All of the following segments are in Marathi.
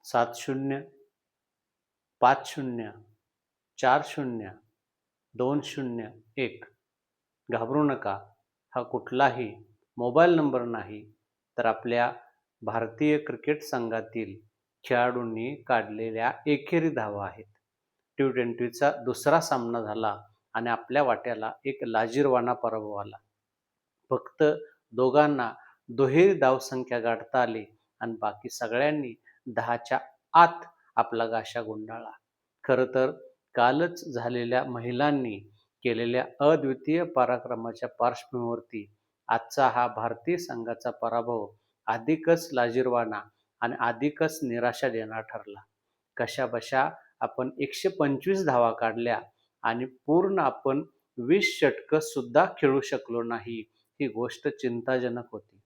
7-0, 5-0, 4-0, 2-0, 1. घाबरू नका. हा कुठलाही मोबाईल नंबर नाही, तर आपल्या भारतीय क्रिकेट संघातील खेळाडूंनी काढलेल्या एकेरी धावा आहेत. T20चा दुसरा सामना झाला आणि आपल्या वाट्याला एक लाजिरवाणा पराभव आला. फक्त दोघांना दुहेरी धावसंख्या गाठता आली आणि बाकी सगळ्यांनी 10च्या आत आपला गाशा गुंडाळला. खरं तर कालच झालेल्या महिलांनी केलेल्या अद्वितीय पराक्रमाच्या पार्श्वभूमीवरती आजचा हा भारतीय संघाचा पराभव अधिकच लाजिरवाणा आणि अधिकच निराशा देणारा ठरला. कशाबशा आपण 125 धावा काढल्या आणि पूर्ण आपण 20 षटकं सुद्धा खेळू शकलो नाही, ही गोष्ट चिंताजनक होती.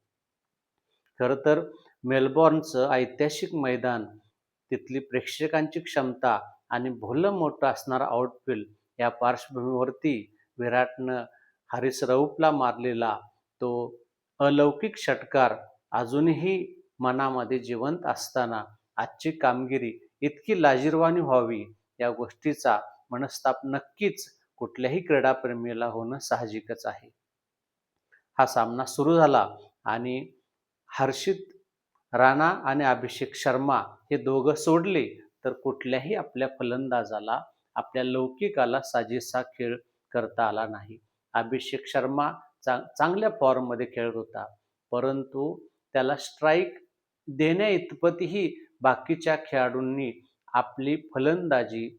खरं तर मेलबॉर्नचं ऐतिहासिक मैदान, तिथली प्रेक्षकांची क्षमता आणि भलं मोठं असणारं आउटफील्ड या पार्श्वभूमीवरती विराटनं हारिस रऊफला मारलेला तो अलौकिक षटकार अजूनही मनामध्ये जिवंत असताना आजची कामगिरी इतकी लाजिरवाणी व्हावी या गोष्टीचा मनस्ताप नक्कीच कुठल्याही क्रीडाप्रेमीला होणं साहजिकच आहे. हा सामना सुरू झाला आणि हर्षित राणा आणि अभिषेक शर्मा हे दोघं सोडले तर कुठल्याही आपल्या फलंदाजाला आपल्या लौकिकाला साजेसा खेळ करता आला नाही. अभिषेक शर्मा चांगल्या फॉर्ममध्ये खेळत होता, परंतु त्याला स्ट्राईक देण्याइतपतही बाकीच्या खेळाडूंनी आपली फलंदाजी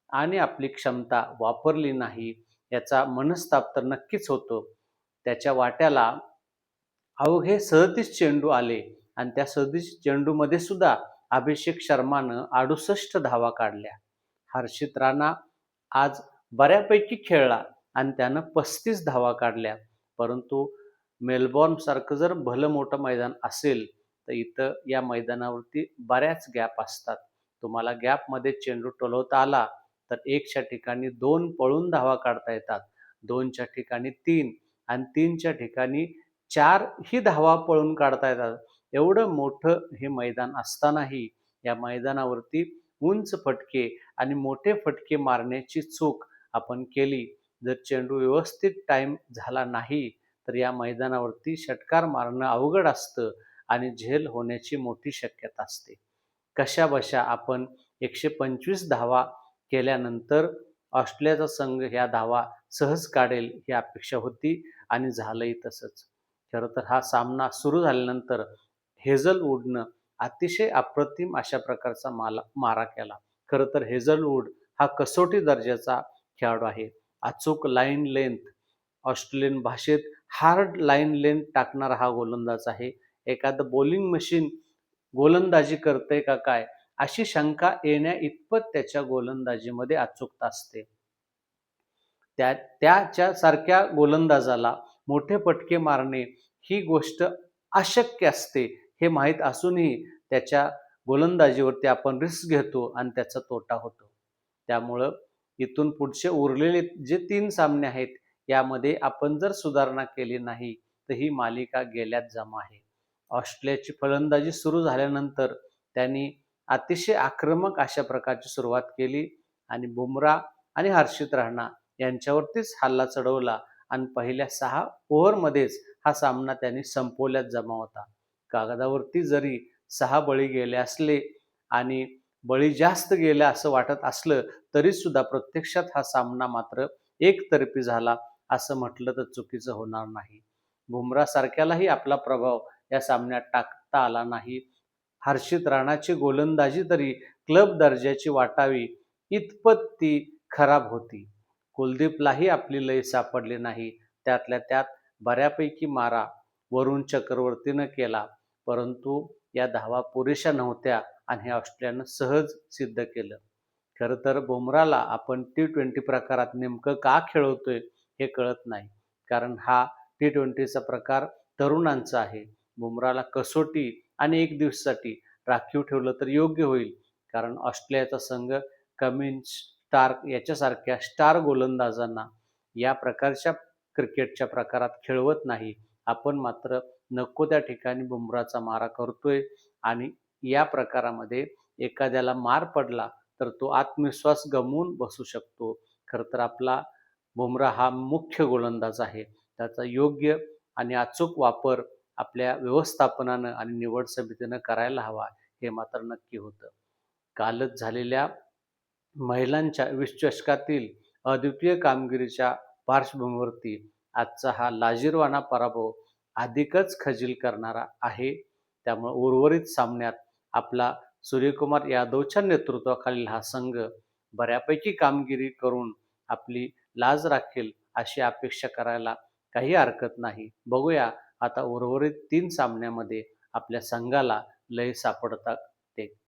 आणि आपली क्षमता वापरली नाही, याचा मनस्ताप तर नक्कीच होतो. त्याच्या वाट्याला अवघे 37 चेंडू आले आणि त्या 37 चेंडूमध्ये सुद्धा अभिषेक शर्मानं 68 धावा काढल्या. हर्षित राणा आज बऱ्यापैकी खेळला आणि त्यानं 35 धावा काढल्या. परंतु मेलबॉर्नसारखं जर भलं मोठं मैदान असेल तर इथं या मैदानावरती बऱ्याच गॅप असतात. तुम्हाला गॅपमध्ये चेंडू टोलवता आला तर 1च्या ठिकाणी 2 पळून धावा काढता येतात, 2च्या ठिकाणी 3 आणि 3च्या ठिकाणी 4 ही धावा पळून काढता येतात. एवढं मोठं हे मैदान असतानाही या मैदानावरती उंच फटके आणि मोठे फटके मारण्याची चूक आपण केली, जर चेंडू व्यवस्थित टाईम झाला नाही तर या मैदानावरती षटकार मारणं अवघड असतं आणि झेल होण्याची मोठी शक्यता असते. कशाबशा आपण 125 धावा केल्यानंतर ऑस्ट्रेलियाचा संघ ह्या धावा सहज काढेल ही अपेक्षा होती आणि झालंही तसंच. खरं तर हा सामना सुरू झाल्यानंतर हेझलवूडनं अतिशय अप्रतिम अशा प्रकारचा मारा केला. खरं तर हेझलवूड हा कसोटी दर्जाचा खेळाडू आहे. अचूक लाईन लेंथ, ऑस्ट्रेलियन भाषेत हार्ड लाईन लेंथ टाकणारा हा गोलंदाज आहे. एखादं बॉलिंग मशीन गोलंदाजी करतंय का काय, अशी शंका येण्या इतपत त्याच्या गोलंदाजीमध्ये अचूकता असते. त्याच्यासारख्या गोलंदाजाला मोठे फटके मारणे ही गोष्ट अशक्य असते हे माहीत असूनही त्याच्या गोलंदाजीवरती आपण रिस्क घेतो आणि त्याचा तोटा होतो. त्यामुळं इथून पुढचे उरलेले जे 3 सामने आहेत यामध्ये आपण जर सुधारणा केली नाही तर ही मालिका गेल्यात जमा आहे. ऑस्ट्रेलियाची फलंदाजी सुरू झाल्यानंतर त्यांनी अतिशय आक्रमक अशा प्रकारची सुरुवात केली आणि बुमराह आणि हर्षित राणा यांच्यावरतीच हल्ला चढवला आणि पहिल्या 6 ओव्हरमध्येच हा सामना त्यांनी संपवल्यात जमा होता. कागदावरती जरी 6 बळी गेले असले आणि बळी जास्त गेले असं वाटत असलं तरी सुद्धा प्रत्यक्षात हा सामना मात्र एकतर्फी झाला असं म्हटलं तर चुकीचं होणार नाही. बुमराह सारख्यालाही आपला प्रभाव या सामन्यात टाकता आला नाही. हर्षित राणाची गोलंदाजी तरी क्लब दर्जाची वाटावी इतपत ती खराब होती. कुलदीपलाही आपली लय सापडली नाही. त्यातल्या त्यात बऱ्यापैकी मारा वरुण चक्रवर्तीनं केला, परंतु या धावा पुरेशा नव्हत्या आणि हे ऑस्ट्रेलियानं सहज सिद्ध केलं. खरं तर बुमराहला आपण T20 प्रकारात नेमकं का खेळवतोय हे कळत नाही, कारण हा T20चा प्रकार तरुणांचा आहे. बुमराहला कसोटी आणि एकदिवसासाठी राखीव ठेवलं तर योग्य होईल, कारण ऑस्ट्रेलियाचा संघ कमिन्स, स्टार्क याच्यासारख्या स्टार गोलंदाजांना या प्रकारच्या क्रिकेटच्या प्रकारात खेळवत नाही. आपण मात्र नको त्या ठिकाणी बुमराहचा मारा करतोय आणि या प्रकारामध्ये एखाद्याला मार पडला तर तो आत्मविश्वास गमावून बसू शकतो. खरं तर आपला बुमराह हा मुख्य गोलंदाज आहे. त्याचा योग्य आणि अचूक वापर आपल्या व्यवस्थापनानं आणि निवड समितीनं करायला हवा, हे मात्र नक्की होतं. कालच झालेल्या महिलांच्या विश्वचषकातील अद्वितीय कामगिरीच्या पार्श्वभूमीवरती आजचा हा लाजिरवाणा पराभव अधिकच खजील करणारा आहे. त्यामुळे उर्वरित सामन्यात आपला सूर्यकुमार यादवच्या नेतृत्वाखालील हा संघ बऱ्यापैकी कामगिरी करून आपली लाज राखेल अशी अपेक्षा करायला काही हरकत नाही. बघूया आता उर्वरित 3 सामन्यामध्ये आपल्या संघाला लय सापडतात ते.